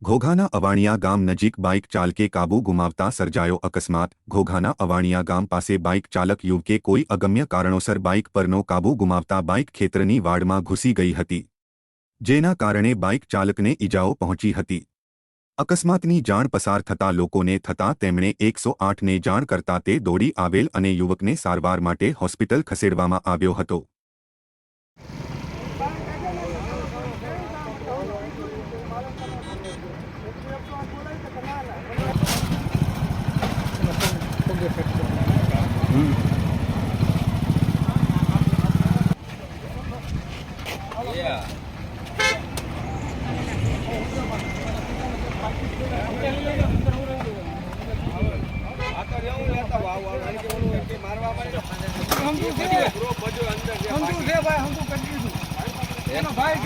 ઘોઘાના અવાણિયા ગામ નજીક બાઇક ચાલકે કાબુ ગુમાવતા સર્જાયો અકસ્માત। ઘોઘાના અવાણિયા ગામ પાસે બાઇક ચાલક યુવકે કોઈ અગમ્ય કારણોસર બાઇક પરનો કાબુ ગુમાવતા બાઇક ખેતરની વાડમાં ઘૂસી ગઈ હતી, જેના કારણે બાઇક ચાલકને ઈજાઓ પહોંચી હતી। અકસ્માતની જાણ પસાર થતા લોકોને થતાં તેમણે 108ને જાણ કરતા તે દોડી આવેલ અને યુવકને સારવાર માટે હોસ્પિટલ ખસેડવામાં આવ્યો હતો। ભાઈ